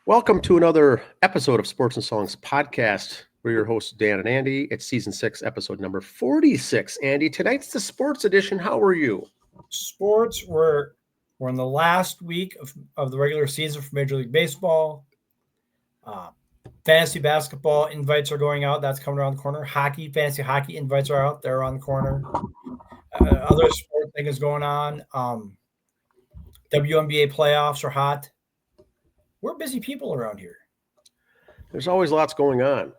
Welcome to another episode of Sports and Songs podcast. We're your hosts, Dan and Andy. It's season 6, episode number 46. Andy, tonight's the sports edition. How are you? Sports, we're in the last week of the regular season for Major League Baseball. Fantasy basketball invites are going out. That's coming around the corner. Fantasy hockey invites are out. They're around the corner. Other sport thing is going on. WNBA playoffs are hot. We're busy people around here. There's always lots going on.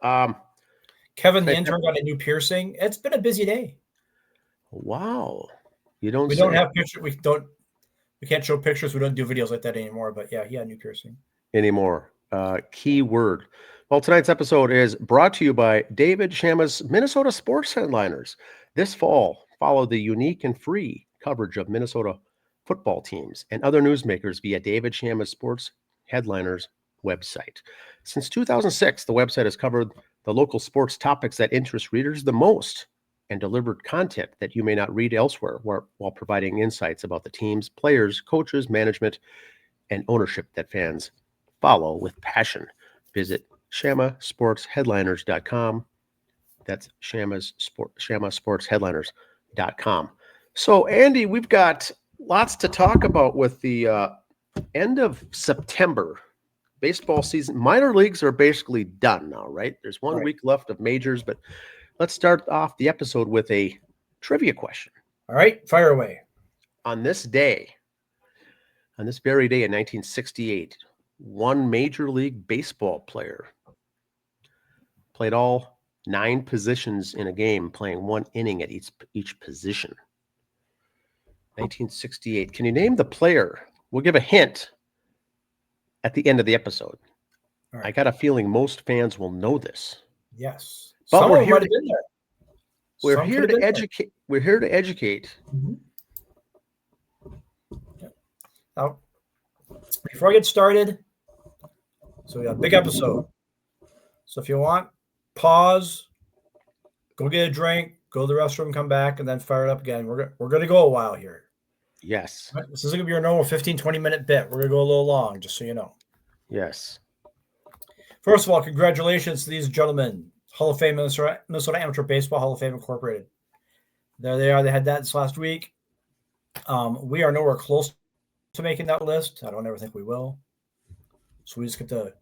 Kevin the intern got a new piercing. It's been a busy day. Wow. We don't have pictures. We can't show pictures. We don't do videos like that anymore. But yeah, he had a new piercing. Anymore. Key word. Well, tonight's episode is brought to you by David Shamma's Minnesota Sports Headliners. This fall, follow the unique and free coverage of Minnesota football teams and other newsmakers via David Shamma's Sports Headliners website. Since 2006, the website has covered the local sports topics that interest readers the most and delivered content that you may not read elsewhere while providing insights about the teams, players, coaches, management, and ownership that fans follow with passion. Visit ShammaSportsHeadliners.com. That's ShammaSportsHeadliners.com. So, Andy, we've got lots to talk about with the end of September. Baseball season. Minor leagues are basically done now, right? There's one week left of majors, but let's start off the episode with a trivia question. All right, fire away. On this very day in 1968, one Major League Baseball player played all 9 positions in a game, playing 1 inning at each position. 1968. Can you name the player? We'll give a hint at the end of the episode. Right. I got a feeling most fans will know this. Yes. But we're here to be there. We're here to educate. We're here to educate. Mm-hmm. Now, before I get started, so we got a big episode. So if you want, pause, go get a drink, go to the restroom, come back, and then fire it up again. We're going to go a while here. Yes. Right? This isn't going to be your normal 15, 20-minute bit. We're going to go a little long, just so you know. Yes. First of all, congratulations to these gentlemen. Hall of Fame, Minnesota Amateur Baseball Hall of Fame Incorporated. There they are. They had that this last week. We are nowhere close to making that list. I don't ever think we will. So we just get to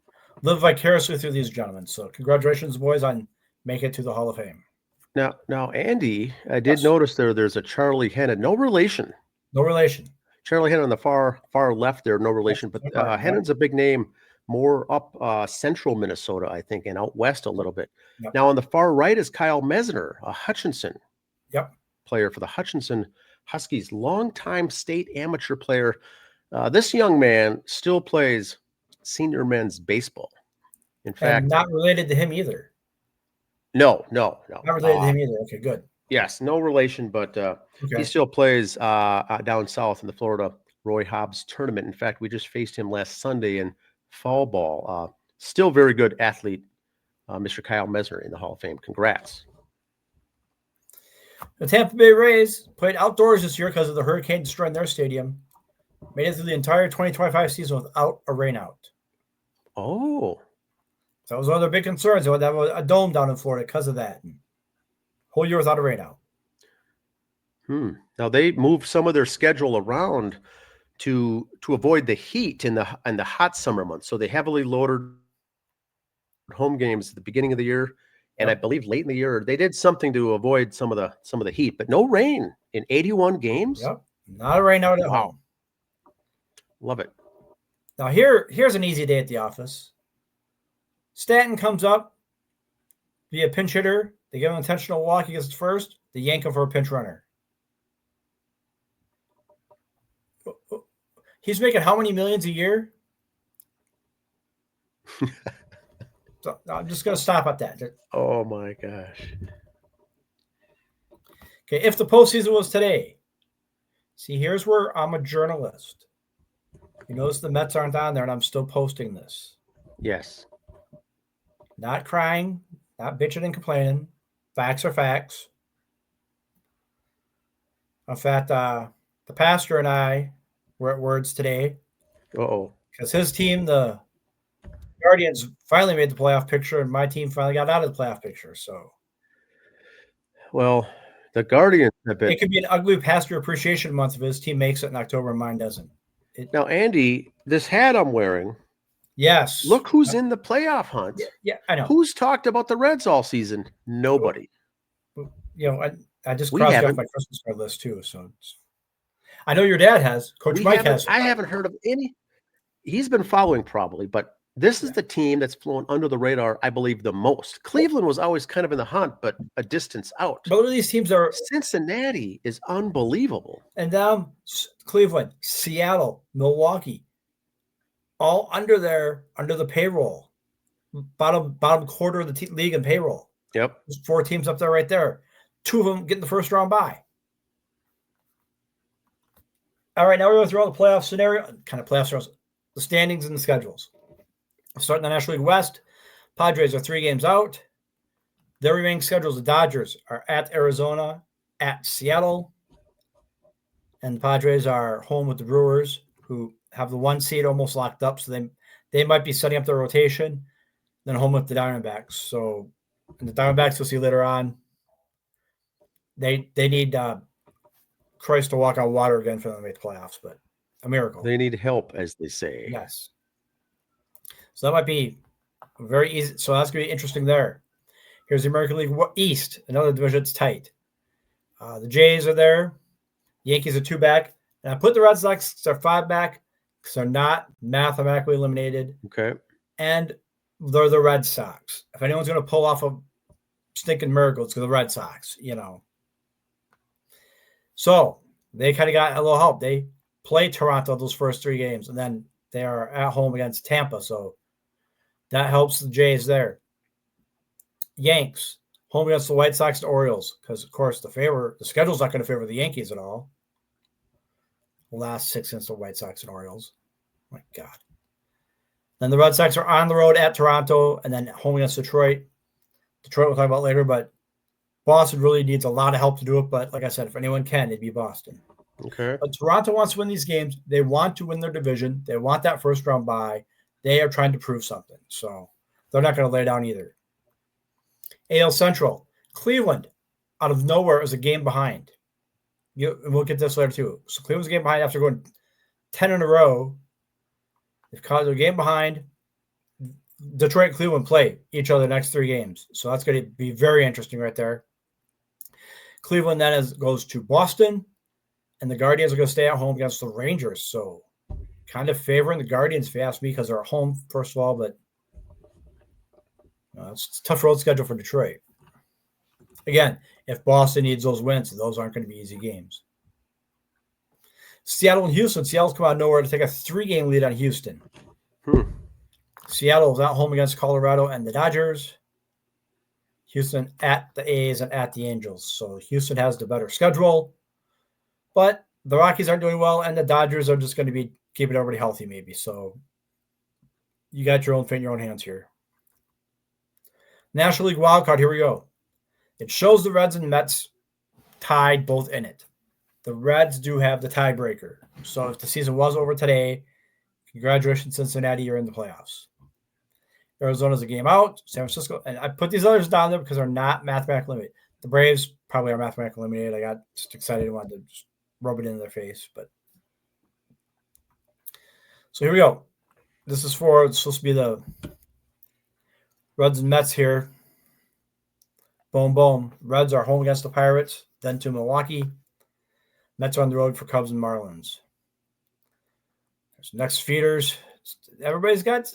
live vicariously through these gentlemen. So congratulations, boys, on making it to the Hall of Fame. Now, Andy, I did notice there's a Charlie Hennon. No relation. No relation. Charlie Hennon on the far left there, no relation. But Hennon's a big name, more up central Minnesota, I think, and out west a little bit. Yep. Now on the far right is Kyle Mesner, a Hutchinson player for the Hutchinson Huskies, longtime state amateur player. This young man still plays senior men's baseball. In fact, and not related to him either. No. Not related to him either. Okay, good. Yes, no relation, but he still plays down south in the Florida Roy Hobbs tournament. In fact, we just faced him last Sunday in fall ball. Still very good athlete, Mr. Kyle Mesner in the Hall of Fame. Congrats. The Tampa Bay Rays played outdoors this year because of the hurricane destroying their stadium. Made it through the entire 2025 season without a rainout. Oh. So that was one of their big concerns. They would have a dome down in Florida because of that. Whole year without a rainout. Now they moved some of their schedule around to avoid the heat in the hot summer months. So they heavily loaded home games at the beginning of the year, and I believe late in the year they did something to avoid some of the heat. But no rain in 81 games. Yep, not a rainout at home. Love it. Now here's an easy day at the office. Stanton comes up via pinch hitter. They give him an intentional walk. He gets first. They yank him for a pinch runner. He's making how many millions a year? So I'm just going to stop at that. Oh, my gosh. Okay, if the postseason was today, see, here's where I'm a journalist. You notice the Mets aren't on there, and I'm still posting this. Yes. Not crying, not bitching and complaining. Facts are facts. In fact, the pastor and I were at Words today. Uh-oh. Because his team, the Guardians finally made the playoff picture, and my team finally got out of the playoff picture. So Well, the Guardians have been. it could be an ugly pastor appreciation month if his team makes it in October and mine doesn't. Now, Andy, this hat I'm wearing, Yes. look who's in the playoff hunt. Yeah, I know. Who's talked about the Reds all season? Nobody. I just We crossed off haven't. my Christmas card list too. So I know your dad has. Coach Mike has. I haven't heard of any. He's been following probably, but this is the team that's flown under the radar, I believe, the most. Cleveland was always kind of in the hunt, but a distance out. Both of these teams are. Cincinnati is unbelievable. And now Cleveland, Seattle, Milwaukee, all under the payroll, bottom quarter of the league in payroll. Yep. There's 4 teams up there right there. 2 of them getting the first round bye. All right, now we're going through all the playoff scenario, kind of playoff scenarios, the standings and the schedules. Starting the National League West, Padres are 3 games out. Their remaining schedules, the Dodgers are at Arizona, at Seattle, and the Padres are home with the Brewers, who have the 1 seed almost locked up, so they might be setting up their rotation. Then home with the Diamondbacks. So, and the Diamondbacks, we'll see later on, they need Christ to walk on water again for them to make the playoffs, but a miracle. They need help, as they say. Yes. So that might be very easy. So that's going to be interesting there. Here's the American League East, another division that's tight. The Jays are there. Yankees are 2 back. And I put the Red Sox are 5 back because they're not mathematically eliminated. Okay. And they're the Red Sox. If anyone's going to pull off a stinking miracle, it's the Red Sox, So they kind of got a little help. They play Toronto those first 3 games, and then they are at home against Tampa. So that helps the Jays there. Yanks, home against the White Sox and Orioles, because, of course, the schedule's not going to favor the Yankees at all. The last 6 against the White Sox and Orioles. My God. Then the Red Sox are on the road at Toronto, and then home against Detroit. Detroit we'll talk about later, but Boston really needs a lot of help to do it. But like I said, if anyone can, it'd be Boston. Okay. But Toronto wants to win these games. They want to win their division. They want that first round bye. They are trying to prove something. So they're not going to lay down either. AL Central, Cleveland, out of nowhere, is a game behind. We'll get this later too. So Cleveland's a game behind after going 10 in a row. They've caught a game behind. Detroit and Cleveland play each other the next 3 games. So that's going to be very interesting right there. Cleveland then goes to Boston, and the Guardians are going to stay at home against the Rangers. So kind of favoring the Guardians, if you ask me, because they're at home, first of all, but it's a tough road schedule for Detroit. Again, if Boston needs those wins, those aren't going to be easy games. Seattle and Houston. Seattle's come out of nowhere to take a 3-game lead on Houston. Seattle is at home against Colorado and the Dodgers. Houston at the A's and at the Angels. So Houston has the better schedule. But the Rockies aren't doing well, and the Dodgers are just going to be keeping everybody healthy maybe. So you got your own fate in your own hands here. National League wildcard, here we go. It shows the Reds and Mets tied both in it. The Reds do have the tiebreaker. So if the season was over today, congratulations, Cincinnati, you're in the playoffs. Arizona's a game out. San Francisco, and I put these others down there because they're not mathematically limited. The Braves probably are mathematically limited. I got just excited and wanted to just rub it in their face. But so here we go. This is it's supposed to be the Reds and Mets here. Boom, boom. Reds are home against the Pirates, then to Milwaukee. Mets are on the road for Cubs and Marlins. There's next feeders. Everybody's got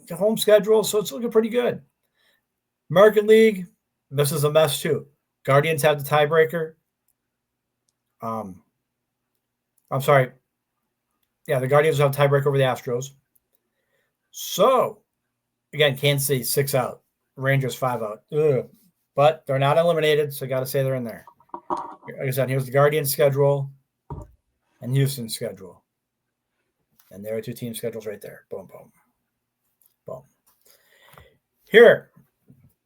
the home schedule, so it's looking pretty good. American League, this is a mess too. Guardians have the tiebreaker. I'm sorry. Yeah, the Guardians have a tiebreaker over the Astros. So, again, Kansas City 6 out. Rangers 5 out. Ugh. But they're not eliminated, so I got to say they're in there. Like I said, here's the Guardians schedule and Houston's schedule. And there are 2 team schedules right there. Boom, boom, boom. Here,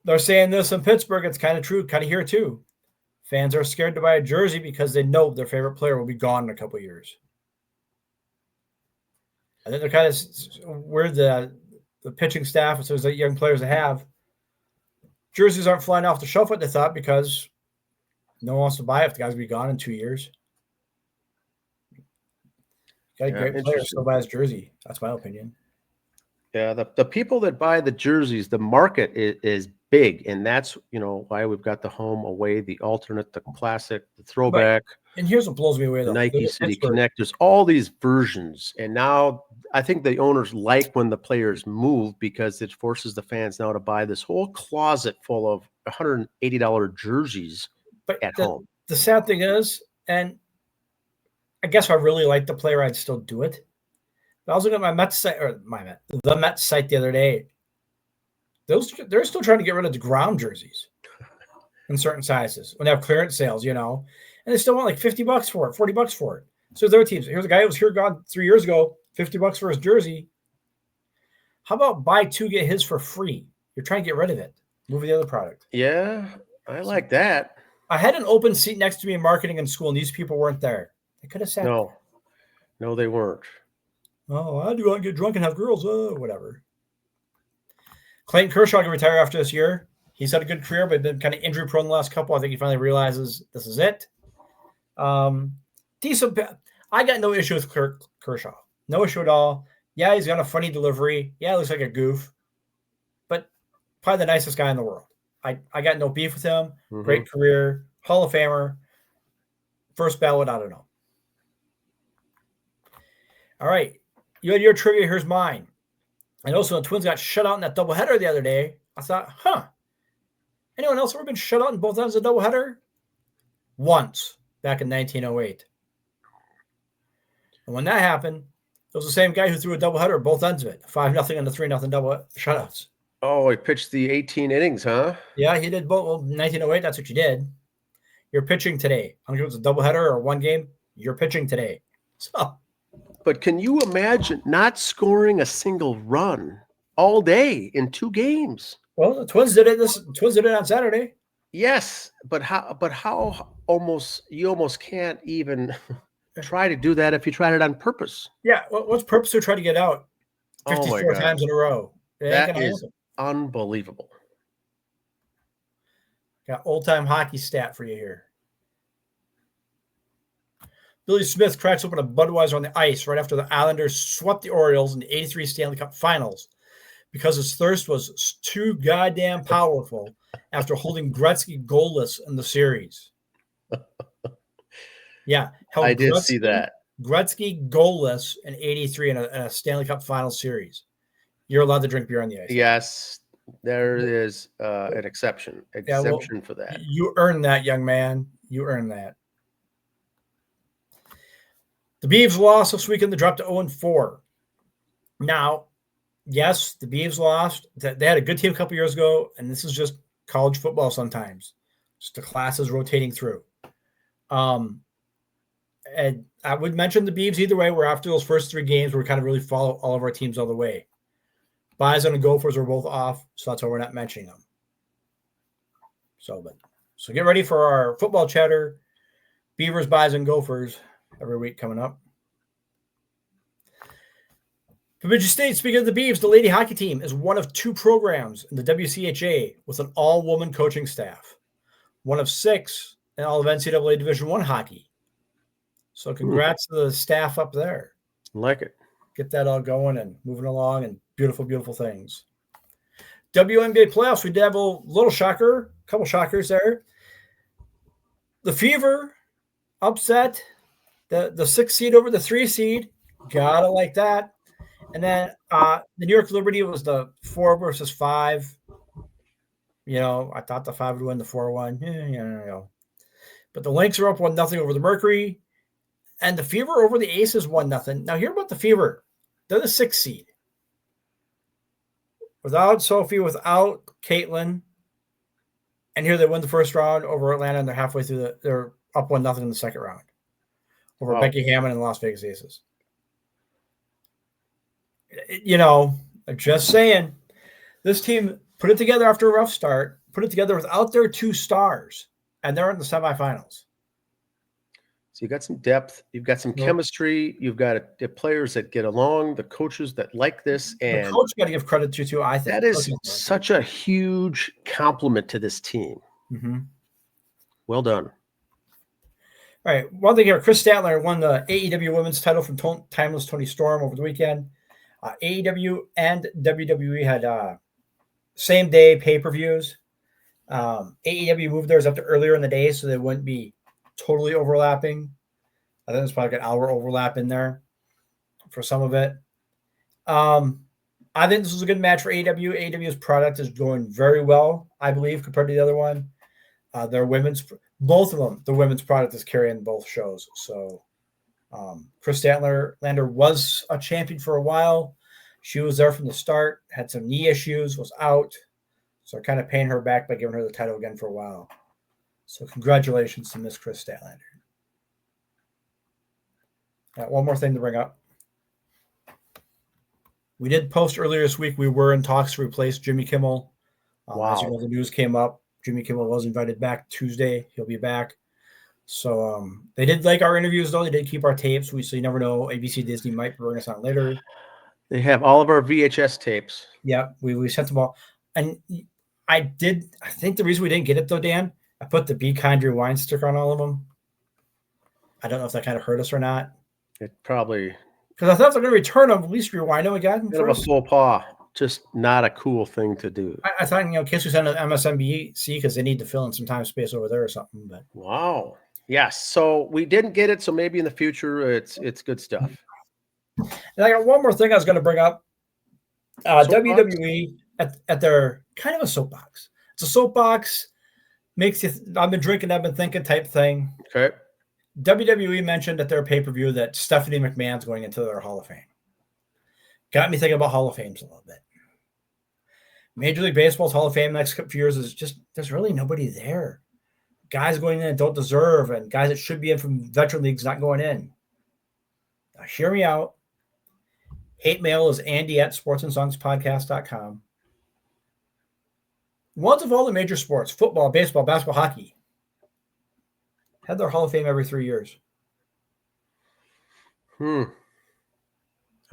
they're saying this in Pittsburgh. It's kind of true, kind of here too. Fans are scared to buy a jersey because they know their favorite player will be gone in a couple of years. I think they're kind of weird that the pitching staff, as there's young players that have, jerseys aren't flying off the shelf what they thought because no one wants to buy it if the guys will be gone in 2 years. Got a great player still buy his jersey. That's my opinion. Yeah, the people that buy the jerseys, the market is big, and that's why we've got the home, away, the alternate, the classic, the throwback. And here's what blows me away, though. Nike City Connect. There's all these versions, and now I think the owners like when the players move because it forces the fans now to buy this whole closet full of $180 jerseys at home. The sad thing is, and I guess if I really like the player, I'd still do it. But I was looking at my Mets site, the Mets site the other day. They're still trying to get rid of the ground jerseys in certain sizes when they have clearance sales, and they still want like $50 for it, $40 for it. So their teams. Here's a guy who was here gone 3 years ago, $50 for his jersey. How about buy two, get his for free? You're trying to get rid of it. Move the other product. Yeah, I like that. I had an open seat next to me in marketing in school, and these people weren't there. They could have sat there. No, they weren't. Oh, I do want to get drunk and have girls. Whatever. Clayton Kershaw can retire after this year. He's had a good career, but been kind of injury prone the last couple. I think he finally realizes this is it. Decent. I got no issue with Kershaw. No issue at all. Yeah, he's got a funny delivery. Yeah, it looks like a goof. But probably the nicest guy in the world. I got no beef with him. Mm-hmm. Great career. Hall of Famer. First ballot, I don't know. All right. You had your trivia. Here's mine. And also, the Twins got shut out in that doubleheader the other day. I thought, anyone else ever been shut out in both ends of the doubleheader? Once, back in 1908. And when that happened, it was the same guy who threw a doubleheader at both ends of it. 5-0 and the 3-0 double shutouts. Oh, he pitched the 18 innings, huh? Yeah, he did both. Well, 1908, that's what you did. You're pitching today. I don't care if it's a doubleheader or one game. You're pitching today. So. But can you imagine not scoring a single run all day in 2 games? Well, the Twins did it. Twins did it on Saturday. Yes, but how you almost can't even try to do that if you tried it on purpose. Yeah, what's purpose to try to get out 54 times in a row? That is unbelievable. Got old-time hockey stat for you here. Billy Smith cracks open a Budweiser on the ice right after the Islanders swept the Orioles in the 83 Stanley Cup Finals because his thirst was too goddamn powerful after holding Gretzky goalless in the series. Yeah. I did see that. Gretzky goalless in 83 in a Stanley Cup Final series. You're allowed to drink beer on the ice. Yes, there is an exception for that. You earned that, young man. You earned that. The Beavs lost this weekend. They dropped to 0-4. Now, yes, the Beavs lost. They had a good team a couple years ago, and this is just college football sometimes. Just the classes rotating through. And I would mention the Beavs either way. We're after those first 3 games where we kind of really follow all of our teams all the way. Bison and Gophers were both off, so that's why we're not mentioning them. So get ready for our football chatter. Beavers, Bison, Gophers every week coming up. Bemidji State, speaking of the Beavs, the lady hockey team is one of 2 programs in the WCHA with an all-woman coaching staff. One of 6 in all of NCAA Division I hockey. So congrats to the staff up there. Like it. Get that all going and moving along and beautiful, beautiful things. WNBA playoffs, we did have a little shocker, a couple shockers there. The Fever upset the 6 seed over the 3 seed. Gotta like that. And then the New York Liberty was the 4 versus 5. I thought the 5 would win, the 4 won. But the Lynx are up 1-0 over the Mercury. And the Fever over the Aces 1-0. Now, hear about the Fever. They're the 6 seed. Without Sophie, without Caitlin. And here they win the first round over Atlanta, and they're halfway through they're up 1-0 in the second round over Becky Hammond and the Las Vegas Aces. I'm just saying, this team put it together after a rough start, put it together without their 2 stars, and they're in the semifinals. So you got some depth, you've got some chemistry, you've got the players that get along, the coaches that like this, The and coach got to give credit to too. I think that is such a huge compliment to this team. Mm-hmm. Well done. All right. One thing here, Chris Statler won the AEW Women's title from Timeless Tony Storm over the weekend. AEW and WWE had same day pay-per-views. AEW moved theirs up to earlier in the day so they wouldn't be totally overlapping. I think there's probably an hour overlap in there for some of it. I think this was a good match for AEW. AEW's product is going very well, I believe, compared to the other one. Their both of them, the women's product is carrying both shows. So Chris Statlander was a champion for a while. She was there from the start, had some knee issues, was out. So I kind of paying her back by giving her the title again for a while. So congratulations to Miss Chris Statlander. One more thing to bring up. We did post earlier this week. We were in talks to replace Jimmy Kimmel. Wow. As you know, the news came up. Jimmy Kimmel was invited back Tuesday. He'll be back. So they did like our interviews, though. They did keep our tapes. So you never know. ABC Disney might bring us on later. They have all of our VHS tapes. Yeah, we sent them all. And I think the reason we didn't get it, though, Dan, I put the Be Kind Rewind sticker on all of them. I don't know if that kind of hurt us or not. It probably. Because I thought they're going to return them, at least rewind them again. Bit of a faux pas. Just not a cool thing to do. I thought, in case we send an MSNBC because they need to fill in some time space over there or something. But wow. Yes. So we didn't get it. So maybe in the future, it's good stuff. And I got one more thing I was going to bring up. WWE at their kind of a soapbox. It's a soapbox, makes you, I've been drinking, I've been thinking type thing. Okay. WWE mentioned at their pay-per-view that Stephanie McMahon's going into their Hall of Fame. Got me thinking about Hall of Fames a little bit. Major League Baseball's Hall of Fame next couple of years is just, there's really nobody there. Guys going in and don't deserve, and guys that should be in from veteran leagues not going in. Now, hear me out. Hate mail is Andy at sportsandsongspodcast.com. Ones of all the major sports, football, baseball, basketball, hockey, had their Hall of Fame every 3 years. I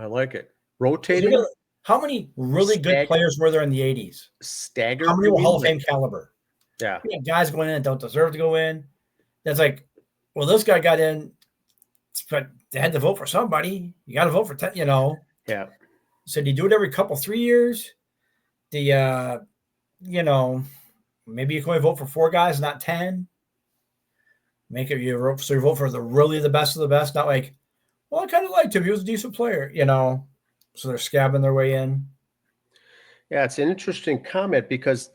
like it. Rotating. How many really good players were there in the 80s? Staggered. How many were Hall of Fame caliber? Yeah. You had guys going in and don't deserve to go in. That's like, well, this guy got in, but they had to vote for somebody. You got to vote for 10, Yeah. So do you do it every 3 years? Maybe you can only vote for 4 guys, not 10. Make it you vote for the best of the best, not like, well, I kind of liked him. He was a decent player, So they're scabbing their way in. Yeah, it's an interesting comment because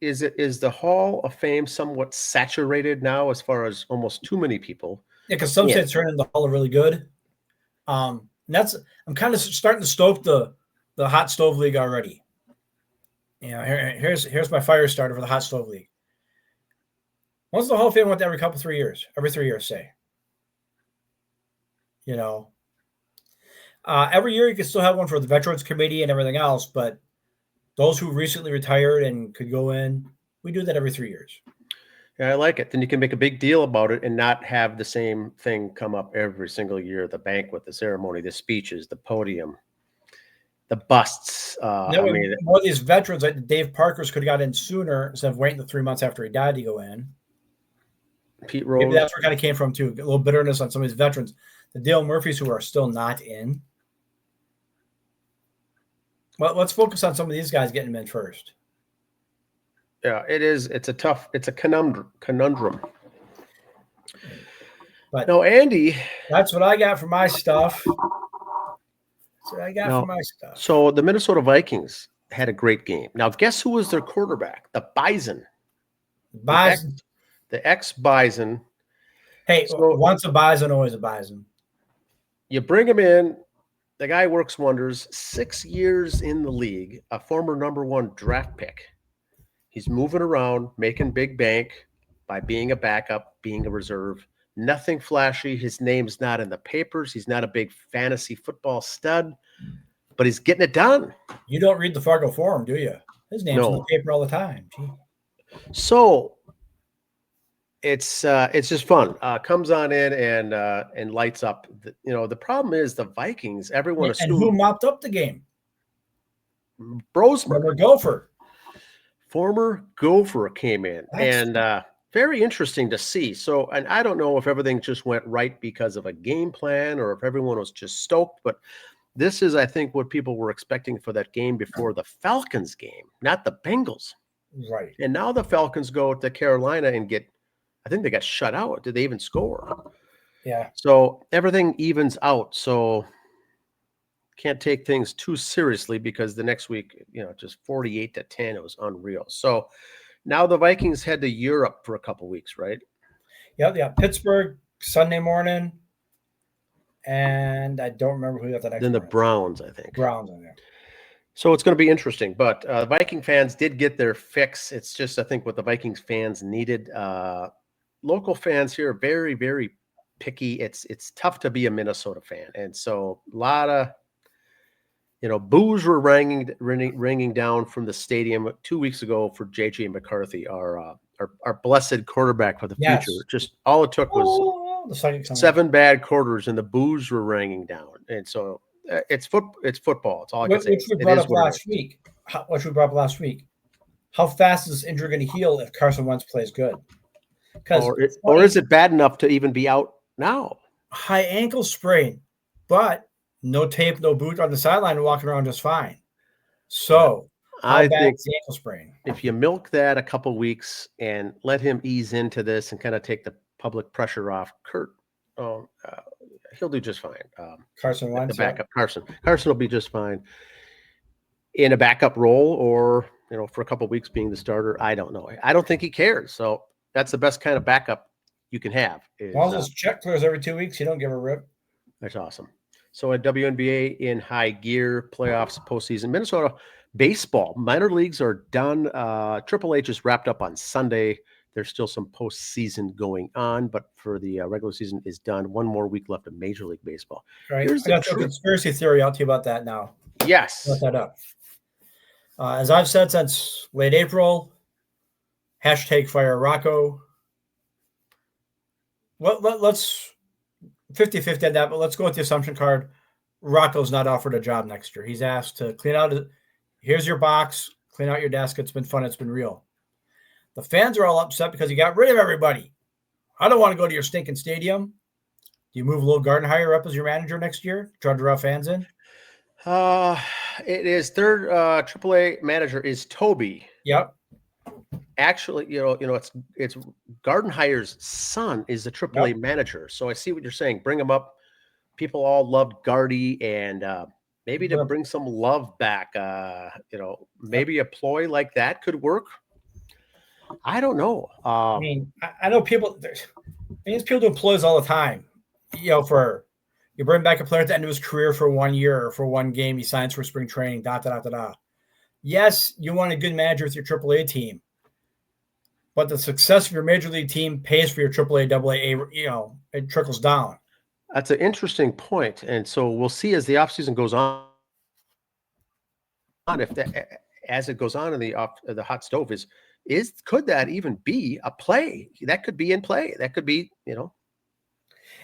is the Hall of Fame somewhat saturated now as far as almost too many people? Yeah, because some states turn into the Hall of really good. And I'm kind of starting to stoke the hot stove league already. Here's my fire starter for the hot stove league. Once the Hall of Fame went to every 3 years, say. Every year you can still have one for the Veterans Committee and everything else, but those who recently retired and could go in, we do that every 3 years. Yeah, I like it. Then you can make a big deal about it and not have the same thing come up every single year: the banquet, the ceremony, the speeches, the podium, the busts. More of these veterans, like Dave Parker's, could have got in sooner instead of waiting the 3 months after he died to go in. Pete Rose. Maybe that's where it kind of came from, too. A little bitterness on some of these veterans. The Dale Murphys who are still not in. Well, let's focus on some of these guys getting them in first. Yeah, it is. It's a conundrum. But no, Andy. That's what I got for my stuff. So the Minnesota Vikings had a great game. Now, guess who was their quarterback? The Bison. The ex-Bison. Hey, once a Bison, always a Bison. You bring him in. The guy works wonders. 6 years in the league, a former #1 draft pick. He's moving around, making big bank by being a backup, being a reserve. Nothing flashy. His name's not in the papers. He's not a big fantasy football stud, but he's getting it done. You don't read the Fargo Forum, do you? His name's in the paper all the time. Gee. So it's just fun. Comes on in and lights up. The problem is the Vikings. Everyone And who assumed mopped up the game? Brosmer, Remember Gopher. former Gopher, came in, That's and very interesting to see. So, and I don't know if everything just went right because of a game plan or if everyone was just stoked, but this is, I think, what people were expecting for that game before the Falcons game, not the Bengals. right. And now the Falcons go to Carolina and I think they got shut out. Did they even score? Yeah. So everything evens out. So can't take things too seriously because the next week, just 48-10, it was unreal. So now the Vikings head to Europe for a couple weeks, right? Yep. Yeah. Pittsburgh Sunday morning. And I don't remember who got the next Then the morning. Browns, I think. Browns in there. So it's going to be interesting. But Viking fans did get their fix. It's just, I think, what the Vikings fans needed. Local fans here are very, very picky. It's tough to be a Minnesota fan. And so a lot of boos were ringing down from the stadium 2 weeks ago for JJ McCarthy, our blessed quarterback for the future. Yes. Just all it took was the second coming. 7 bad quarters, and the boos were ringing down. And so it's football. It's all I can say. Which we brought up last week. Which we brought up last week. How fast is this injury going to heal if Carson Wentz plays good? Or is it bad enough to even be out now? High ankle sprain, but no tape, no boot on the sideline, walking around just fine. So I think is the ankle sprain? If you milk that a couple weeks and let him ease into this and kind of take the public pressure off, he'll do just fine. Carson Wentz, the backup, Carson will be just fine in a backup role, or for a couple of weeks being the starter. I don't know. I don't think he cares. So that's the best kind of backup you can have. As long as his check clears every 2 weeks, you don't give a rip. That's awesome. So at WNBA in high gear, playoffs, postseason, Minnesota baseball, minor leagues are done. Triple H is wrapped up on Sunday. There's still some postseason going on, but for the regular season is done. One more week left of Major League Baseball. Right. I got a conspiracy theory out to you about that now. Yes. Let that up. As I've said since late April, #fire Rocco. Let's 50-50 on that, but let's go with the assumption card. Rocco's not offered a job next year. He's asked to clean out. Here's your box. Clean out your desk. It's been fun. It's been real. The fans are all upset because you got rid of everybody. I don't want to go to your stinking stadium. Do you move Lil Gardenhire up as your manager next year? Try to draw fans in? It is third AAA manager is Toby. Yep. Actually, it's Gardenhire's son is the AAA manager. So I see what you're saying. Bring him up. People all loved Gardy, and maybe to bring some love back. Maybe a ploy like that could work. I don't know. I know people. There's people do employees all the time. For you bring back a player at the end of his career for 1 year or for one game, he signs for spring training. Yes, you want a good manager with your AAA team, but the success of your major league team pays for your AAA, AA. It trickles down. That's an interesting point, and so we'll see as the offseason goes on. If that, as it goes on in the hot stove, could that even be a play? That could be in play. That could be,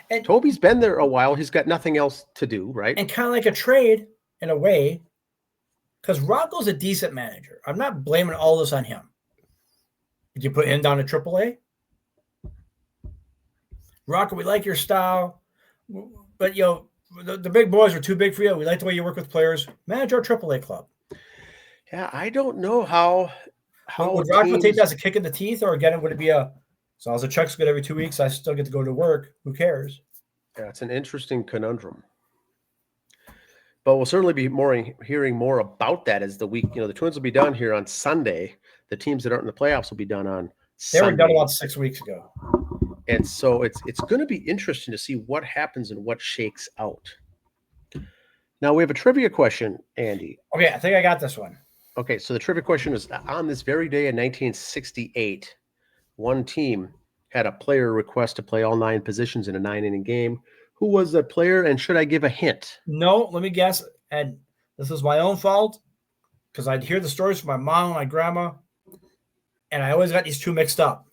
And Toby's been there a while. He's got nothing else to do, right? And kind of like a trade in a way, because Rocco's a decent manager. I'm not blaming all this on him. Did you put him down to AAA? Rocco, we like your style, but the big boys are too big for you. We like the way you work with players. Manage our AAA club. Yeah, I don't know how would Rocco take that as a kick in the teeth, or again, would it be as long as the check's good every 2 weeks, I still get to go to work. Who cares? Yeah, it's an interesting conundrum. But we'll certainly be hearing more about that as the week. The Twins will be done here on Sunday. The teams that aren't in the playoffs will be done on Sunday. They were done about 6 weeks ago. And so it's going to be interesting to see what happens and what shakes out. Now we have a trivia question, Andy. Okay, I think I got this one. Okay, so the trivia question is, on this very day in 1968, one team had a player request to play all 9 positions in a 9-inning game. Who was the player, and should I give a hint? No, let me guess. And this is my own fault because I'd hear the stories from my mom and my grandma, and I always got these two mixed up.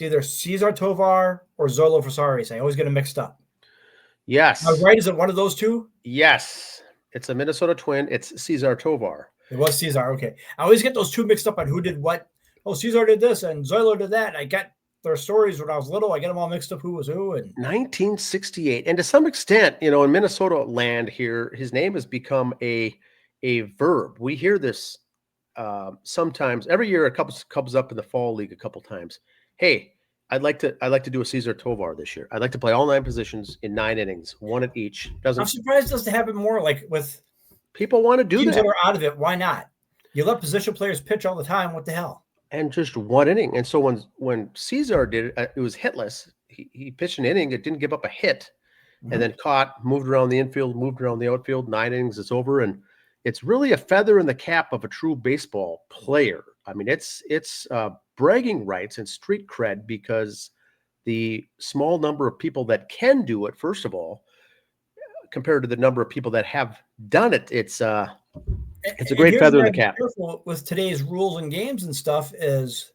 It's either Cesar Tovar or Zolo Fasaris. I always get them mixed up. Yes. Am I right? Is it one of those two? Yes. It's a Minnesota Twin. It's Cesar Tovar. It was Cesar. Okay. I always get those two mixed up on who did what. Oh, Cesar did this and Zolo did that. And I got their stories when I was little. I get them all mixed up who was who. And 1968. And to some extent, in Minnesota land here, his name has become a verb. We hear this sometimes every year. A couple comes up in the fall league a couple times. Hey, I'd like to do a Cesar Tovar this year. I'd like to play all 9 positions in 9 innings, 1 at each. I'm surprised it doesn't happen more like with people want to do teams that. that are out of it. Why not? You let position players pitch all the time. What the hell? And just 1 inning. And so when Cesar did it, it was hitless. He pitched an inning. It didn't give up a hit, and then caught, moved around the infield, moved around the outfield. 9 innings, it's over. And it's really a feather in the cap of a true baseball player. I mean, it's bragging rights and street cred because the small number of people that can do it, first of all, compared to the number of people that have done it, it's a great feather in the cap. Careful with today's rules and games and stuff is,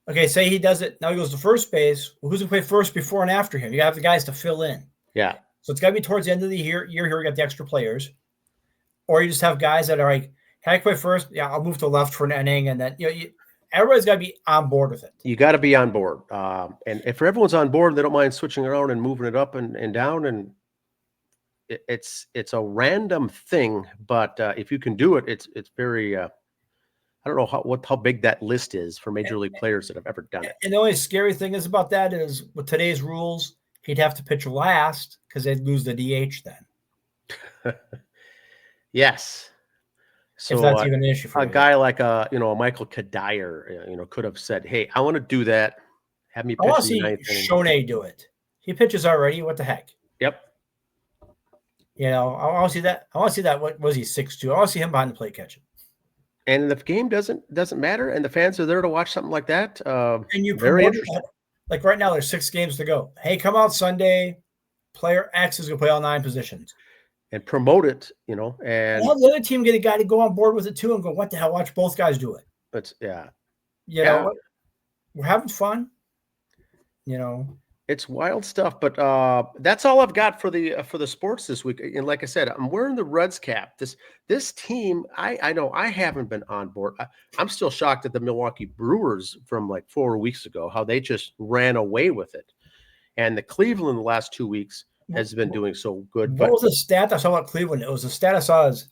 okay, say he does it. Now he goes to first base. Well, who's going to play first before and after him? You got to have the guys to fill in. Yeah. So it's got to be towards the end of the year here we got the extra players. Or you just have guys that are like, hey, I play first. Yeah, I'll move to left for an inning. And then, everybody's got to be on board with it. You got to be on board. And if everyone's on board, they don't mind switching around and moving it up and down. And it's a random thing, but if you can do it, it's very, I don't know how big that list is for major league players that have ever done it. And the only scary thing is about that is with today's rules, he'd have to pitch last because they'd lose the DH then. Yes. So if that's even an issue for a guy like a Michael Kadire, could have said, "Hey, I want to do that. Have me pitch I want to in the see 9th inning." Shoney do it. He pitches already. What the heck? Yep. I want to see that. I want to see that. What was he 6'2"? I want to see him behind the plate catching. And the game doesn't matter, and the fans are there to watch something like that. And you very promote interesting. Like right now, there's 6 games to go. Hey, come out Sunday. Player X is going to play all 9 positions. And promote it, and the other team get a guy to go on board with it too and go, what the hell? Watch both guys do it. But know, we're having fun. It's wild stuff. But that's all I've got for the sports this week. And like I said, I'm wearing the Reds cap. This team, I know I haven't been on board. I'm still shocked at the Milwaukee Brewers from like 4 weeks ago, how they just ran away with it. And the Cleveland the last 2 weeks has been doing so good. What was the stat I saw about Cleveland? It was the stat I saw is,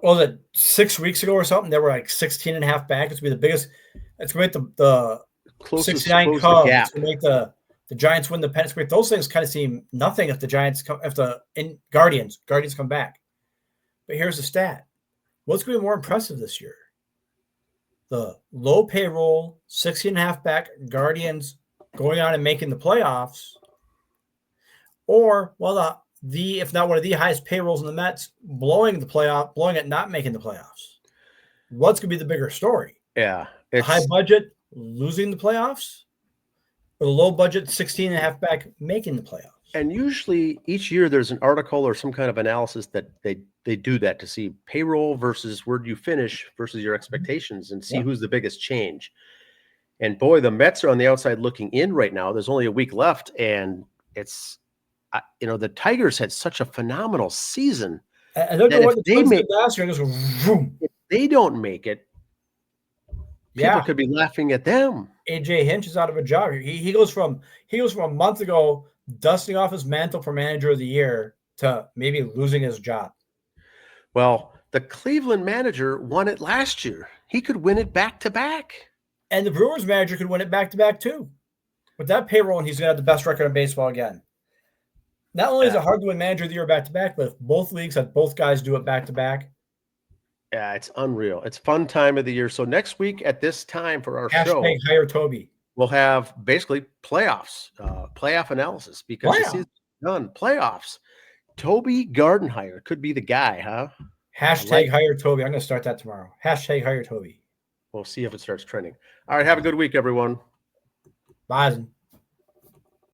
was it 6 weeks ago or something? They were like 16.5 back. It's going to be the biggest. It's going to make the closest 69 Cubs. gap. It's going to make the Giants win the pennant. Those things kind of seem nothing if the Giants come, if the Guardians come back. But here's the stat. What's going to be more impressive this year? The low payroll, 16.5 back Guardians going on and making the playoffs, or the if not one of the highest payrolls in the Mets blowing it, not making the playoffs. What's going to be the bigger story? Yeah, the high budget losing the playoffs, or the low budget 16.5 back making the playoffs. And usually each year there's an article or some kind of analysis that they do that to see payroll versus where do you finish versus your expectations and see who's the biggest change. And boy, the Mets are on the outside looking in right now. There's only a week left, and it's the Tigers had such a phenomenal season. I don't know what the Twins did last year. If they don't make it, people could be laughing at them. AJ Hinch is out of a job. He goes from a month ago dusting off his mantle for manager of the year to maybe losing his job. Well, the Cleveland manager won it last year. He could win it back to back. And the Brewers manager could win it back to back too. With that payroll, and he's going to have the best record in baseball again. Not only is it hard to win manager of the year back to back, but if both leagues have both guys do it back to back. Yeah, it's unreal. It's fun time of the year. So next week at this time for our show, hire Toby. We'll have basically playoffs, playoff analysis because the season's done. Playoffs. Toby Gardenhire could be the guy, huh? Hashtag hire Toby. I'm going to start that tomorrow. Hashtag hire Toby. We'll see if it starts trending. All right. Have a good week, everyone. Bye.